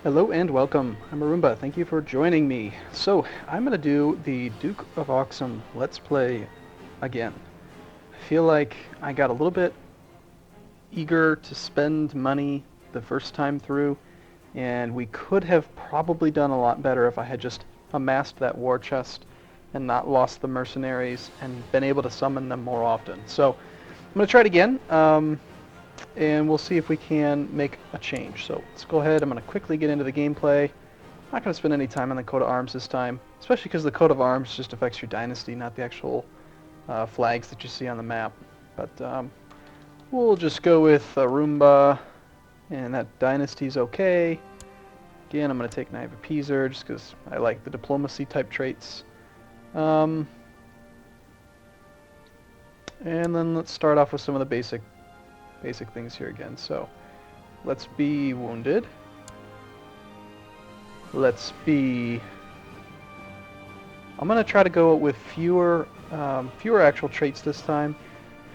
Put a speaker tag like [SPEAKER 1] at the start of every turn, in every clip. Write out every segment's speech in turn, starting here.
[SPEAKER 1] Hello and welcome. I'm Arumba. Thank you for joining me. So, I'm going to do the Duke of Axum Let's Play again. I feel like I got a little bit eager to spend money the first time through, and we could have probably done a lot better if I had just amassed that war chest and not lost the mercenaries and been able to summon them more often. So, I'm going to try it again. And we'll see if we can make a change. So let's go ahead. I'm going to quickly get into the gameplay. I'm not going to spend any time on the coat of arms this time, especially because the coat of arms just affects your dynasty, not the actual flags that you see on the map. But we'll just go with Arumba, and that dynasty's okay. Again, I'm going to take Knight of Appeaser just because I like the diplomacy type traits. And then let's start off with some of the basic things here again. So let's be wounded. Let's be... I'm going to try to go with fewer actual traits this time.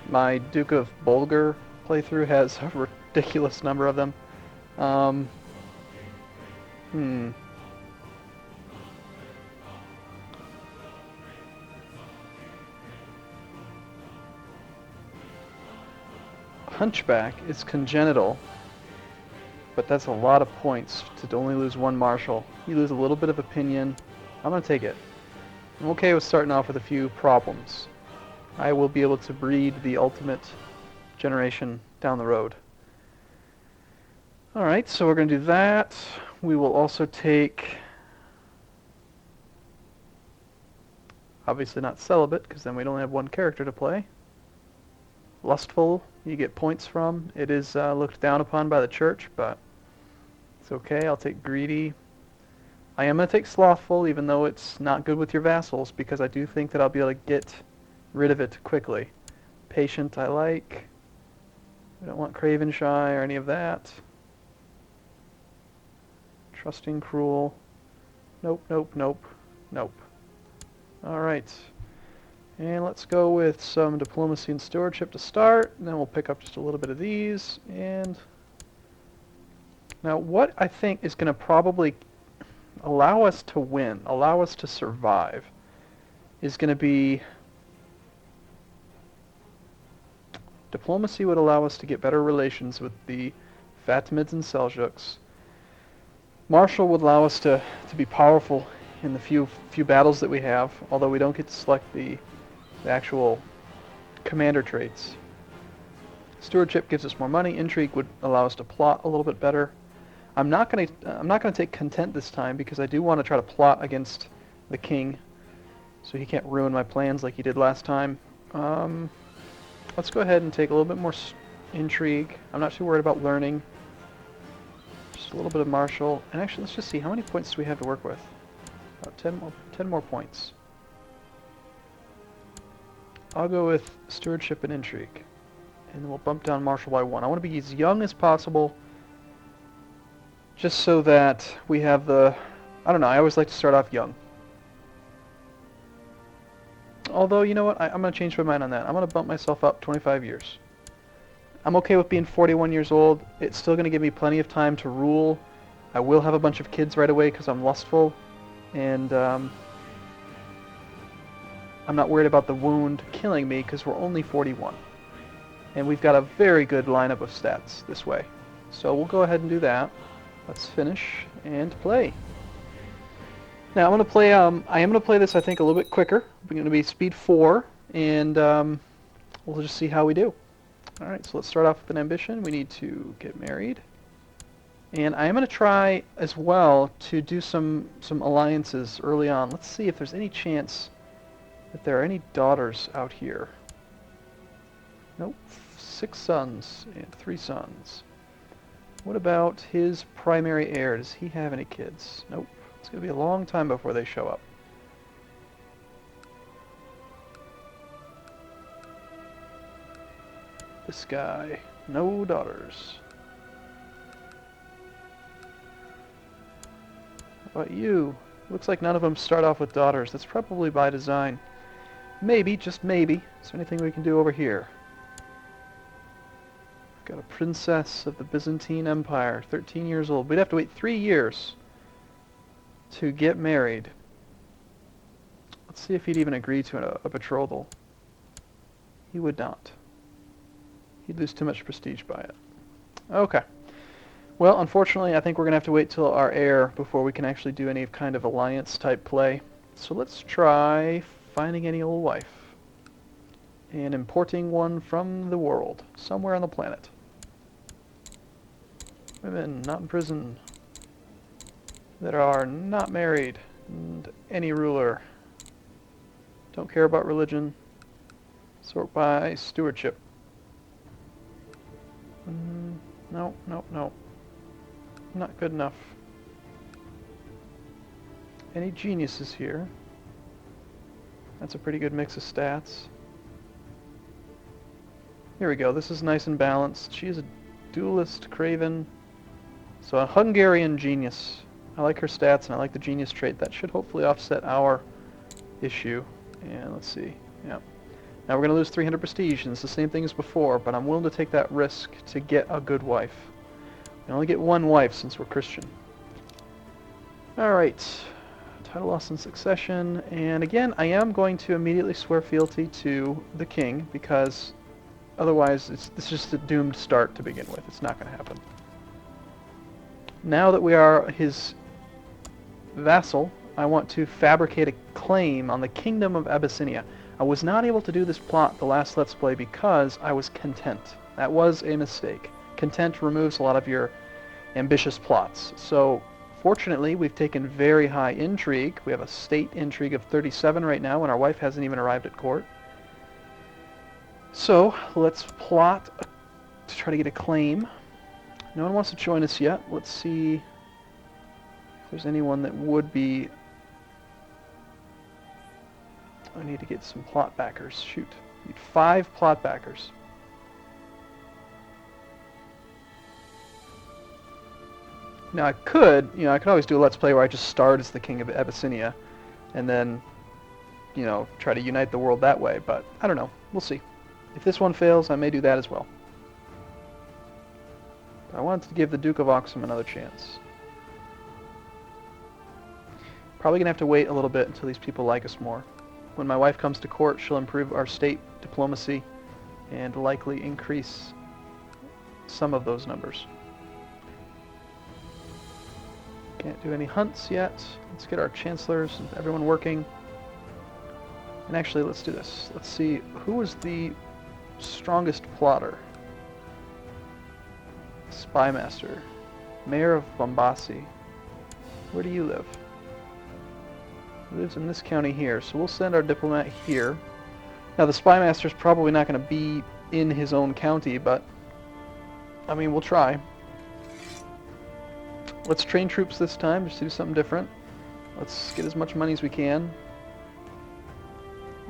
[SPEAKER 1] My Duke of Bulgar playthrough has a ridiculous number of them. Hunchback is congenital, but that's a lot of points to only lose one marshal. You lose a little bit of opinion. I'm going to take it. I'm okay with starting off with a few problems. I will be able to breed the ultimate generation down the road. Alright, so we're going to do that. We will also take... obviously not celibate, because then we'd only have one character to play. Lustful, you get points from. It is looked down upon by the church, but it's okay. I'll take greedy. I am going to take slothful, even though it's not good with your vassals, because I do think that I'll be able to get rid of it quickly. Patient I like. I don't want craven shy or any of that. Trusting cruel. Nope, nope, nope, nope. Alright. And let's go with some diplomacy and stewardship to start, and then we'll pick up just a little bit of these. And now what I think is going to probably allow us to win, allow us to survive, is going to be... diplomacy would allow us to get better relations with the Fatimids and Seljuks. Martial would allow us to be powerful in the few battles that we have, although we don't get to select the actual commander traits. Stewardship gives us more money. Intrigue would allow us to plot a little bit better. I'm not going to take content this time because I do want to try to plot against the king, so he can't ruin my plans like he did last time. Let's go ahead and take a little bit more intrigue. I'm not too worried about learning. Just a little bit of martial. And actually, let's just see, how many points do we have to work with? About 10 more points. I'll go with stewardship and intrigue, and we'll bump down martial by 1. I want to be as young as possible, just so that we have the... I don't know, I always like to start off young. Although, you know what, I'm going to change my mind on that. I'm going to bump myself up 25 years. I'm okay with being 41 years old. It's still going to give me plenty of time to rule. I will have a bunch of kids right away because I'm lustful, and... I'm not worried about the wound killing me because we're only 41. And we've got a very good lineup of stats this way. So we'll go ahead and do that. Let's finish and play. Now I'm going to play, I am going to play this I think a little bit quicker. We're going to be speed 4, and we'll just see how we do. Alright, so let's start off with an ambition. We need to get married. And I am going to try as well to do some alliances early on. Let's see if there's any chance that there are any daughters out here. Nope. 6 sons and 3 sons. What about his primary heir? Does he have any kids? Nope. It's going to be a long time before they show up. This guy. No daughters. How about you? Looks like none of them start off with daughters. That's probably by design. Maybe, just maybe. Is there anything we can do over here? Got a princess of the Byzantine Empire, 13 years old. We'd have to wait 3 years to get married. Let's see if he'd even agree to a betrothal. He would not. He'd lose too much prestige by it. Okay. Well, unfortunately, I think we're going to have to wait till our heir before we can actually do any kind of alliance-type play. So let's try finding any old wife and importing one from the world, somewhere on the planet. Women not in prison, that are not married, and any ruler. Don't care about religion. Sort by stewardship. No, no, no. Not good enough. Any geniuses here? That's a pretty good mix of stats. Here we go. This is nice and balanced. She is a duelist, craven. So a Hungarian genius. I like her stats and I like the genius trait. That should hopefully offset our issue. And let's see. Yeah. Now we're going to lose 300 prestige, and it's the same thing as before, but I'm willing to take that risk to get a good wife. We only get one wife since we're Christian. Alright. Title loss in succession. And again, I am going to immediately swear fealty to the king, because otherwise this is just a doomed start to begin with. It's not going to happen. Now that we are his vassal, I want to fabricate a claim on the kingdom of Abyssinia. I was not able to do this plot the last Let's Play because I was content. That was a mistake. Content removes a lot of your ambitious plots. So, fortunately, we've taken very high intrigue. We have a state intrigue of 37 right now, and our wife hasn't even arrived at court. So, let's plot to try to get a claim. No one wants to join us yet. Let's see if there's anyone that would be... I need to get some plot backers. Shoot. Need 5 plot backers. Now I could always do a Let's Play where I just start as the king of Abyssinia and then, try to unite the world that way, but I don't know. We'll see. If this one fails, I may do that as well. But I wanted to give the Duke of Axum another chance. Probably going to have to wait a little bit until these people like us more. When my wife comes to court, she'll improve our state diplomacy and likely increase some of those numbers. Can't do any hunts yet. Let's get our chancellors and everyone working. And actually, let's do this. Let's see, who was the strongest plotter? Spymaster. Mayor of Bombasi. Where do you live? He lives in this county here, so we'll send our diplomat here. Now, the Spymaster's probably not going to be in his own county, but, I mean, we'll try. Let's train troops this time, just to do something different. Let's get as much money as we can.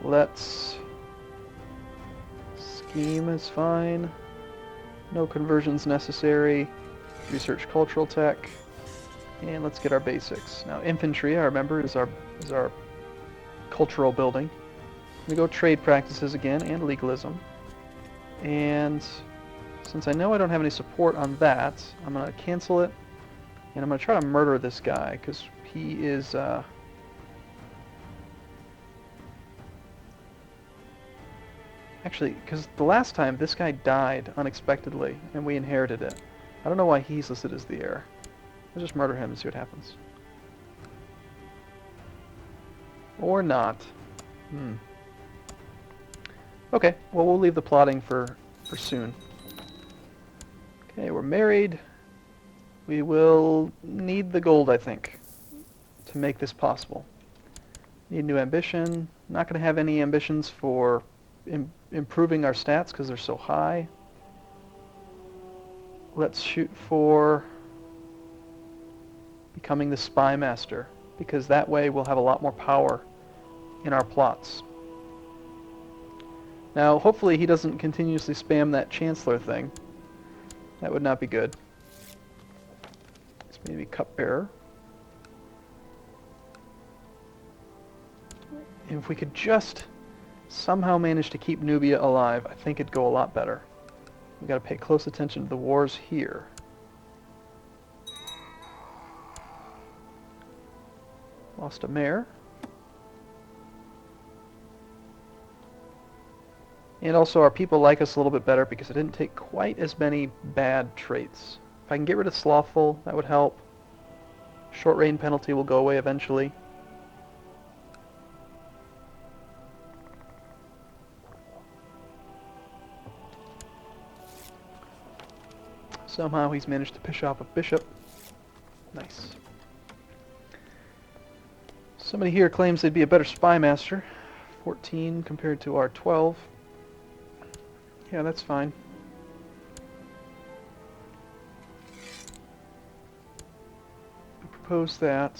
[SPEAKER 1] Let's... Scheme is fine. No conversions necessary. Research cultural tech. And let's get our basics. Now, infantry, I remember, is our cultural building. We go trade practices again, and legalism. And since I know I don't have any support on that, I'm going to cancel it. And I'm going to try to murder this guy, because he is... Actually, because the last time, this guy died unexpectedly, and we inherited it. I don't know why he's listed as the heir. I'll just murder him and see what happens. Or not. Okay, well, we'll leave the plotting for soon. Okay, we're married. We will need the gold, I think, to make this possible. Need new ambition. Not going to have any ambitions for improving our stats because they're so high. Let's shoot for becoming the spy master, because that way we'll have a lot more power in our plots. Now, hopefully he doesn't continuously spam that chancellor thing. That would not be good. Let's maybe cupbearer. If we could just somehow manage to keep Nubia alive, I think it'd go a lot better. We got to pay close attention to the wars here. Lost a mayor. And also our people like us a little bit better because I didn't take quite as many bad traits. If I can get rid of Slothful, that would help. Short rain penalty will go away eventually. Somehow he's managed to piss off a bishop. Nice. Somebody here claims they'd be a better spy master. 14 compared to our 12. Yeah, that's fine. I propose that.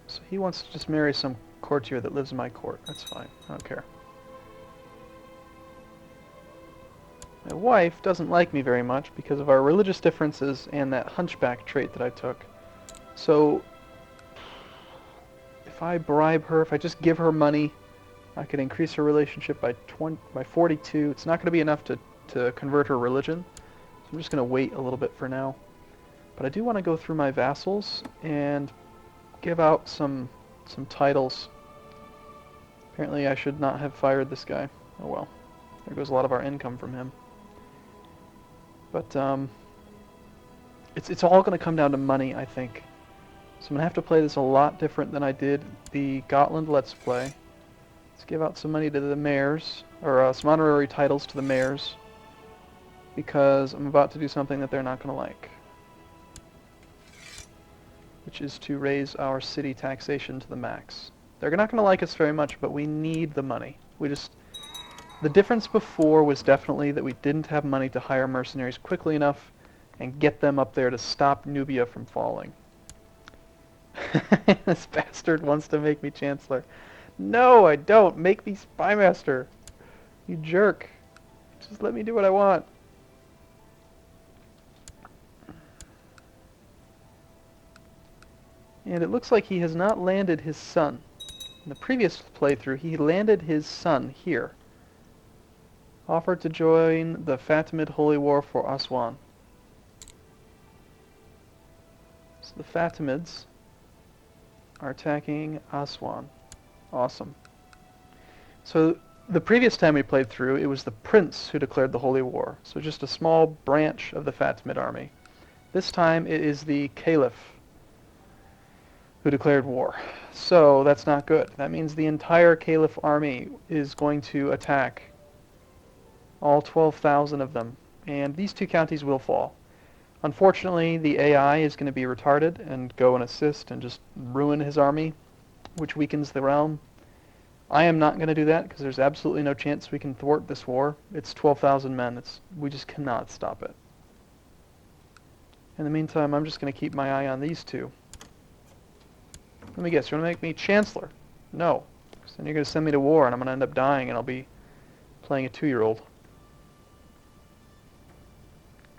[SPEAKER 1] So he wants to just marry some courtier that lives in my court. That's fine. I don't care. My wife doesn't like me very much because of our religious differences and that hunchback trait that I took. So if I bribe her, if I just give her money, I could increase her relationship by 42. It's not going to be enough to convert her religion. So I'm just going to wait a little bit for now. But I do want to go through my vassals and give out some titles. Apparently I should not have fired this guy. Oh well. There goes a lot of our income from him. But it's all going to come down to money, I think. So I'm going to have to play this a lot different than I did the Gotland Let's Play. Let's give out some money to the mayors, or some honorary titles to the mayors, because I'm about to do something that they're not going to like, which is to raise our city taxation to the max. They're not going to like us very much, but we need the money. The difference before was definitely that we didn't have money to hire mercenaries quickly enough and get them up there to stop Nubia from falling. This bastard wants to make me Chancellor. No, I don't. Make me Spymaster. You jerk. Just let me do what I want. And it looks like he has not landed his son. In the previous playthrough, he landed his son here. Offered to join the Fatimid Holy War for Aswan. So the Fatimids are attacking Aswan. Awesome. So the previous time we played through, it was the prince who declared the Holy War. So just a small branch of the Fatimid army. This time it is the Caliph who declared war. So that's not good. That means the entire Caliph army is going to attack. All 12,000 of them. And these two counties will fall. Unfortunately, the AI is going to be retarded and go and assist and just ruin his army, which weakens the realm. I am not going to do that because there's absolutely no chance we can thwart this war. It's 12,000 men. We just cannot stop it. In the meantime, I'm just going to keep my eye on these two. Let me guess, you're going to make me Chancellor? No. Because then you're going to send me to war and I'm going to end up dying and I'll be playing a 2-year-old.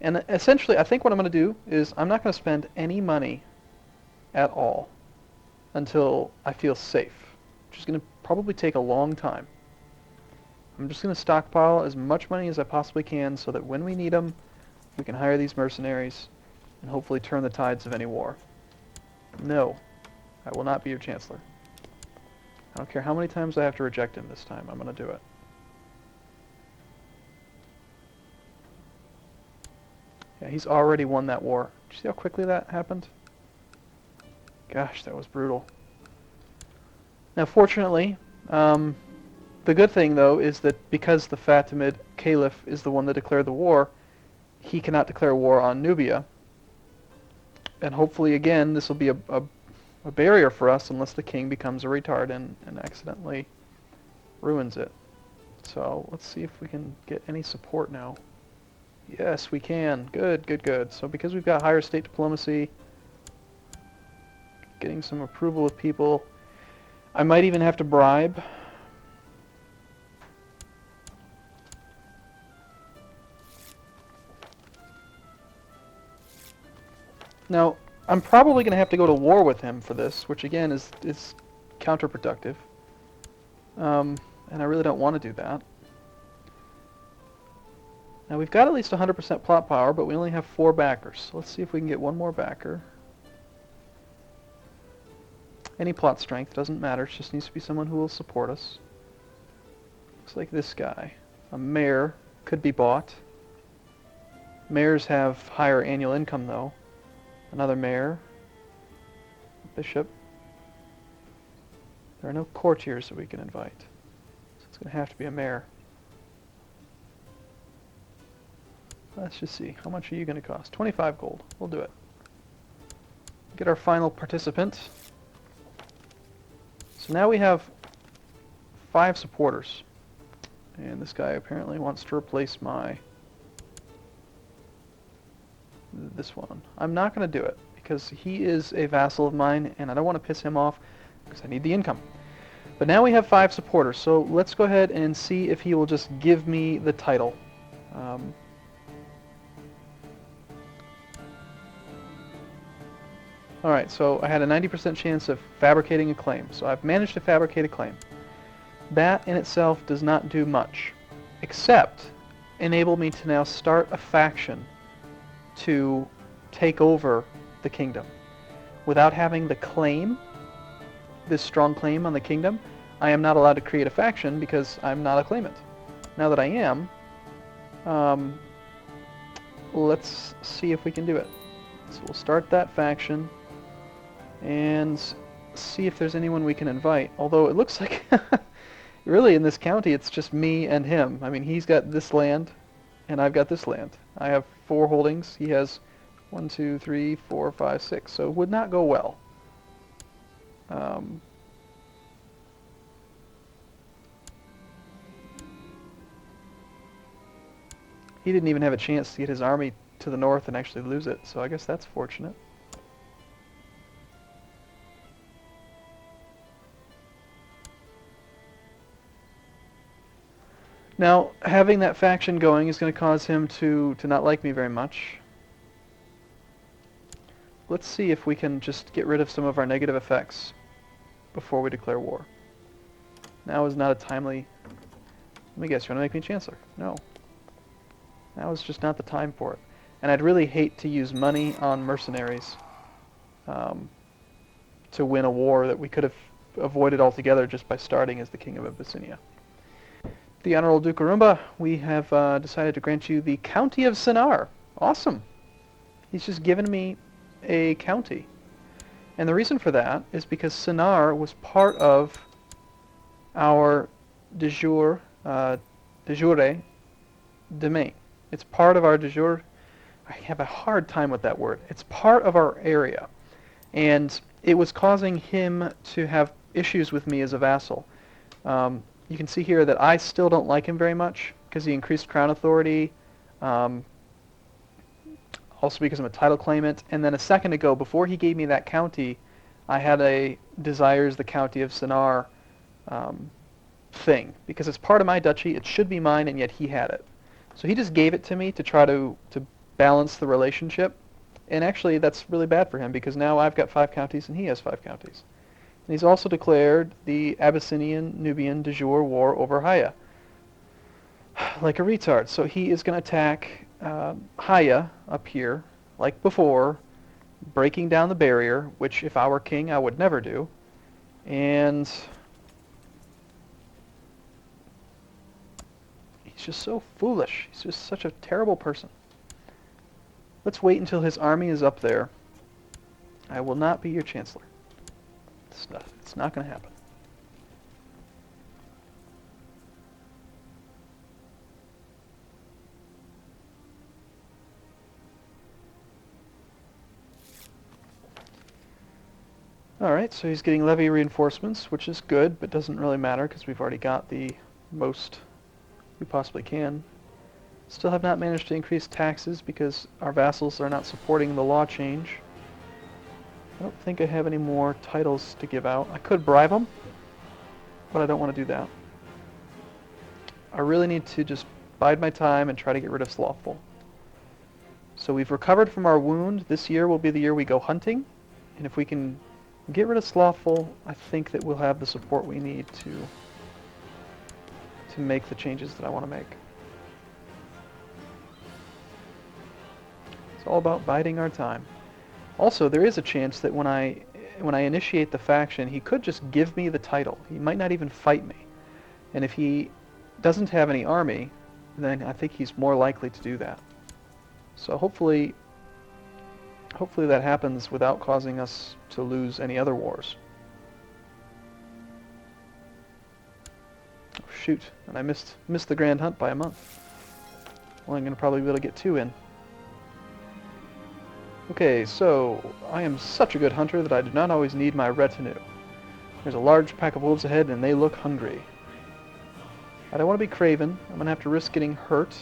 [SPEAKER 1] And essentially, I think what I'm going to do is I'm not going to spend any money at all until I feel safe, which is going to probably take a long time. I'm just going to stockpile as much money as I possibly can so that when we need them, we can hire these mercenaries and hopefully turn the tides of any war. No, I will not be your Chancellor. I don't care how many times I have to reject him this time, I'm going to do it. Yeah, he's already won that war. Did you see how quickly that happened? Gosh, that was brutal. Now, fortunately, the good thing, though, is that because the Fatimid Caliph is the one that declared the war, he cannot declare war on Nubia. And hopefully, again, this will be a barrier for us unless the king becomes a retard and accidentally ruins it. So let's see if we can get any support now. Yes, we can. Good, good, good. So because we've got higher state diplomacy, getting some approval of people, I might even have to bribe. Now, I'm probably going to have to go to war with him for this, which again is counterproductive. And I really don't want to do that. Now we've got at least 100% plot power, but we only have 4 backers. So let's see if we can get one more backer. Any plot strength, doesn't matter, it just needs to be someone who will support us. Looks like this guy. A mayor could be bought. Mayors have higher annual income though. Another mayor. Bishop. There are no courtiers that we can invite. So it's going to have to be a mayor. Let's just see. How much are you going to cost? 25 gold. We'll do it. Get our final participant. So now we have 5 supporters. And this guy apparently wants to replace this one. I'm not going to do it because he is a vassal of mine and I don't want to piss him off because I need the income. But now we have 5 supporters, so let's go ahead and see if he will just give me the title. Alright, so I had a 90% chance of fabricating a claim, so I've managed to fabricate a claim. That in itself does not do much, except enable me to now start a faction to take over the kingdom. Without having the claim, this strong claim on the kingdom, I am not allowed to create a faction because I'm not a claimant. Now that I am, let's see if we can do it. So we'll start that faction and see if there's anyone we can invite. Although it looks like really in this county it's just me and him. I mean, he's got this land and I've got this land. I have 4 holdings. He has 1, 2, 3, 4, 5, 6. So it would not go well. He didn't even have a chance to get his army to the north and actually lose it, so I guess that's fortunate. Now, having that faction going is going to cause him to not like me very much. Let's see if we can just get rid of some of our negative effects before we declare war. Now is not a timely... Let me guess, you want to make me Chancellor? No. Now is just not the time for it. And I'd really hate to use money on mercenaries to win a war that we could have avoided altogether just by starting as the King of Abyssinia. The Honorable Duke Arumba, we have decided to grant you the County of Sennar. Awesome. He's just given me a county. And the reason for that is because Sennar was part of our de jure domain. It's part of our de jure... I have a hard time with that word. It's part of our area. And it was causing him to have issues with me as a vassal. You can see here that I still don't like him very much because he increased crown authority, also because I'm a title claimant. And then a second ago, before he gave me that county, I had a desires the County of Sennar thing. Because it's part of my duchy, it should be mine, and yet he had it. So he just gave it to me to try to balance the relationship. And actually, that's really bad for him because now I've got 5 counties and he has 5 counties. And he's also declared the Abyssinian-Nubian de jure war over Haya. Like a retard. So he is going to attack Haya up here, like before, breaking down the barrier, which if I were king I would never do. And he's just so foolish. He's just such a terrible person. Let's wait until his army is up there. I will not be your chancellor. It's not going to happen. Alright, so he's getting levy reinforcements, which is good, but doesn't really matter because we've already got the most we possibly can. Still have not managed to increase taxes because our vassals are not supporting the law change. I don't think I have any more titles to give out. I could bribe them, but I don't want to do that. I really need to just bide my time and try to get rid of Slothful. So we've recovered from our wound. This year will be the year we go hunting, and if we can get rid of Slothful, I think that we'll have the support we need to make the changes that I want to make. It's all about biding our time. Also, there is a chance that when I initiate the faction, he could just give me the title. He might not even fight me. And if he doesn't have any army, then I think he's more likely to do that. So hopefully that happens without causing us to lose any other wars. Oh, shoot, and I missed the Grand Hunt by a month. Well, I'm going to probably be able to get 2 in. Okay, so I am such a good hunter that I do not always need my retinue. There's a large pack of wolves ahead and they look hungry. I don't want to be craven. I'm going to have to risk getting hurt.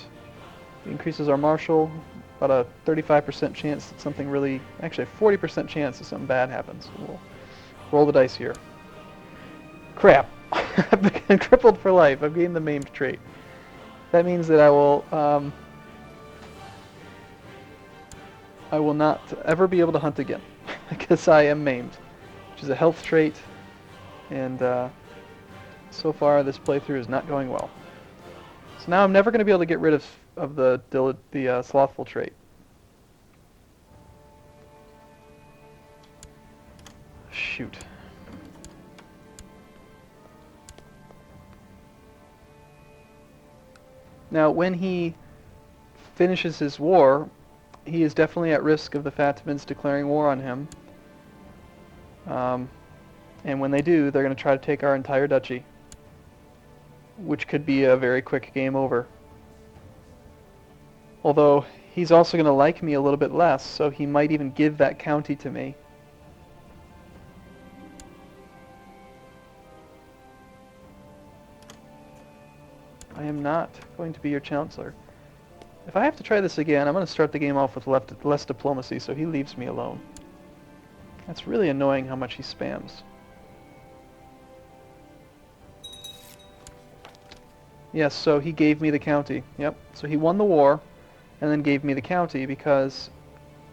[SPEAKER 1] It increases our martial. About a 35% chance that something really... Actually, a 40% chance that something bad happens. We'll roll the dice here. Crap! I've been crippled for life. I've gained the maimed trait. That means that I will not ever be able to hunt again. Because I am maimed. Which is a health trait. And so far this playthrough is not going well. So now I'm never going to be able to get rid of the slothful trait. Shoot. Now when he finishes his war, he is definitely at risk of the Fatimids declaring war on him. And when they do, they're going to try to take our entire duchy, which could be a very quick game over. Although, he's also going to like me a little bit less, so he might even give that county to me. I am not going to be your chancellor. If I have to try this again, I'm going to start the game off with less diplomacy, so he leaves me alone. That's really annoying how much he spams. Yes, so he gave me the county. Yep, so he won the war, and then gave me the county because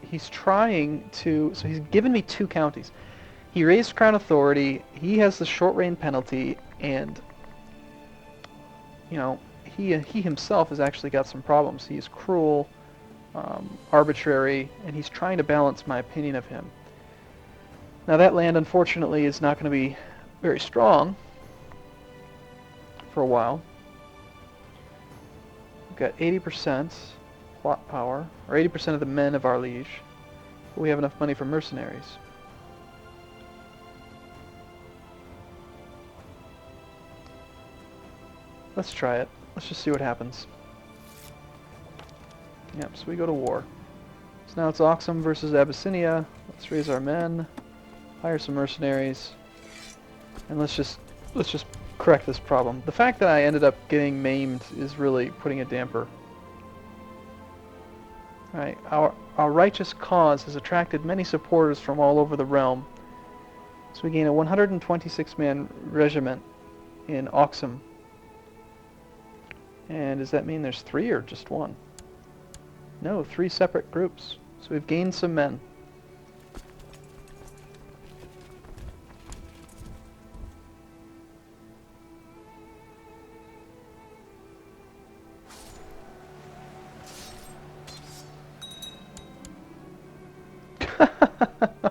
[SPEAKER 1] he's trying to... So he's given me 2 counties. He raised Crown Authority, he has the short reign penalty, and... You know, he himself has actually got some problems. He's cruel, arbitrary, and he's trying to balance my opinion of him. Now that land, unfortunately, is not going to be very strong for a while. We've got 80% plot power, or 80% of the men of our liege, but we have enough money for mercenaries. Let's try it. Let's just see what happens. Yep, so we go to war. So now it's Axum versus Abyssinia. Let's raise our men, hire some mercenaries, and let's just correct this problem. The fact that I ended up getting maimed is really putting a damper. Alright, our righteous cause has attracted many supporters from all over the realm. So we gain a 126-man regiment in Axum. And does that mean there's 3 or just 1? No, 3 separate groups. So we've gained some men.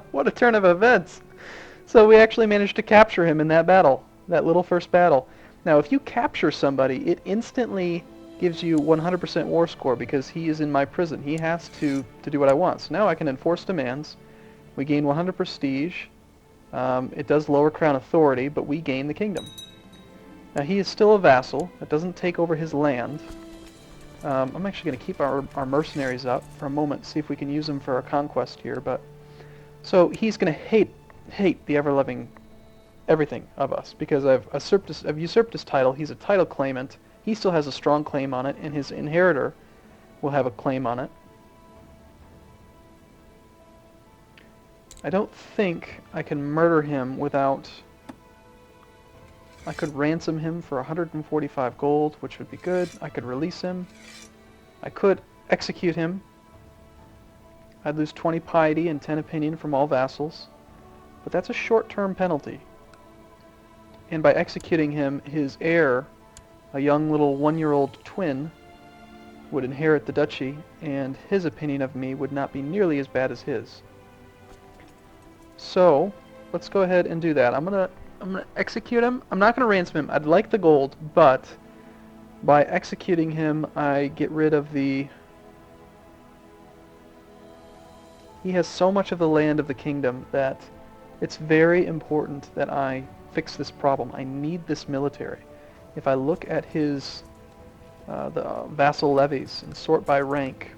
[SPEAKER 1] What a turn of events! So we actually managed to capture him in that battle, that little first battle. Now, if you capture somebody, it instantly gives you 100% war score because he is in my prison. He has to do what I want. So now I can enforce demands. We gain 100 prestige. It does lower crown authority, but we gain the kingdom. Now, he is still a vassal. That doesn't take over his land. I'm actually going to keep our mercenaries up for a moment, see if we can use them for a conquest here. But so he's going to hate the ever-loving everything of us because I've usurped his title. He's a title claimant. He still has a strong claim on it, and his inheritor will have a claim on it. I don't think I can murder him without... I could ransom him for 145 gold, which would be good. I could release him. I could execute him. I'd lose 20 piety and 10 opinion from all vassals. But that's a short-term penalty. And by executing him, his heir, a young little 1-year-old twin, would inherit the duchy, and his opinion of me would not be nearly as bad as his. So, let's go ahead and do that. I'm gonna execute him. I'm not gonna ransom him. I'd like the gold, but by executing him, I get rid of the... He has so much of the land of the kingdom that it's very important that I fix this problem. I need this military. If I look at his the vassal levies and sort by rank,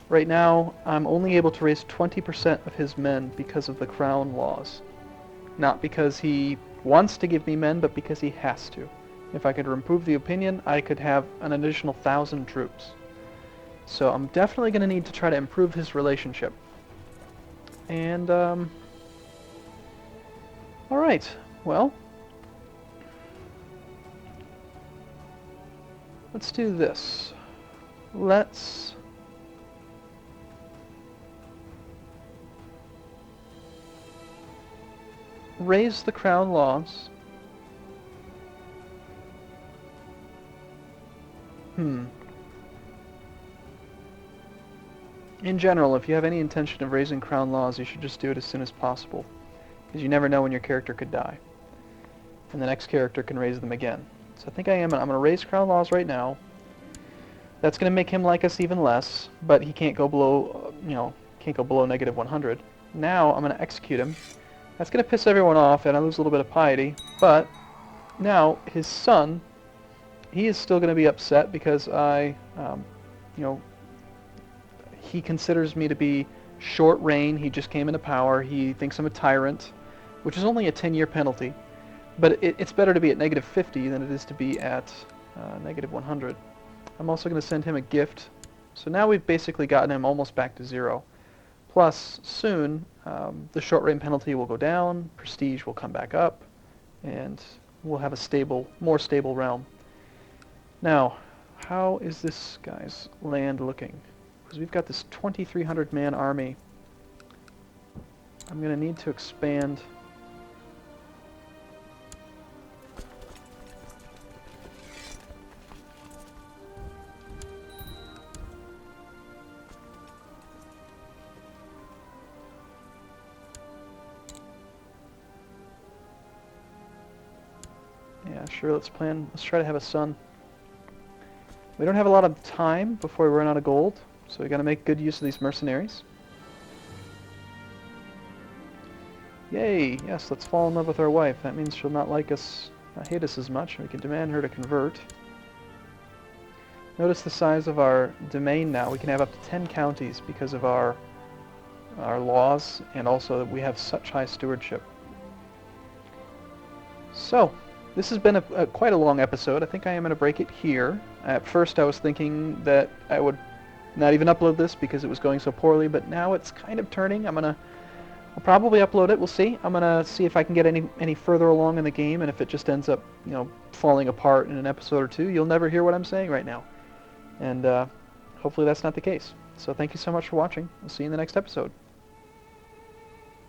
[SPEAKER 1] right now I'm only able to raise 20% of his men because of the crown laws. Not because he wants to give me men, but because he has to. If I could improve the opinion, I could have an additional 1,000 troops. So I'm definitely going to need to try to improve his relationship. And, alright, well, let's do this. Let's raise the crown laws. In general, if you have any intention of raising crown laws, you should just do it as soon as possible, because you never know when your character could die, and the next character can raise them again. So I think I'm going to raise crown laws right now. That's going to make him like us even less, but he can't go below, can't go below negative 100. Now I'm going to execute him. That's going to piss everyone off, and I lose a little bit of piety, but now his son, he is still going to be upset because he considers me to be short reign. He just came into power. He thinks I'm a tyrant, which is only a 10-year penalty. But it's better to be at negative 50 than it is to be at negative 100. I'm also going to send him a gift. So now we've basically gotten him almost back to 0. Plus, soon, the short reign penalty will go down, prestige will come back up, and we'll have a more stable realm. Now, how is this guy's land looking? Because we've got this 2,300 man army. I'm going to need to expand. Yeah, sure, let's try to have a son. We don't have a lot of time before we run out of gold, so we got to make good use of these mercenaries. Yay! Yes, let's fall in love with our wife. That means she'll not hate us as much, and we can demand her to convert. Notice the size of our domain now. We can have up to 10 counties because of our laws, and also that we have such high stewardship. So, this has been quite a long episode. I think I am going to break it here. At first I was thinking that I would not even upload this because it was going so poorly, but now it's kind of turning. I'll probably upload it. We'll see. I'm going to see if I can get any further along in the game, and if it just ends up, falling apart in an episode or two, you'll never hear what I'm saying right now. And hopefully that's not the case. So thank you so much for watching. I'll see you in the next episode.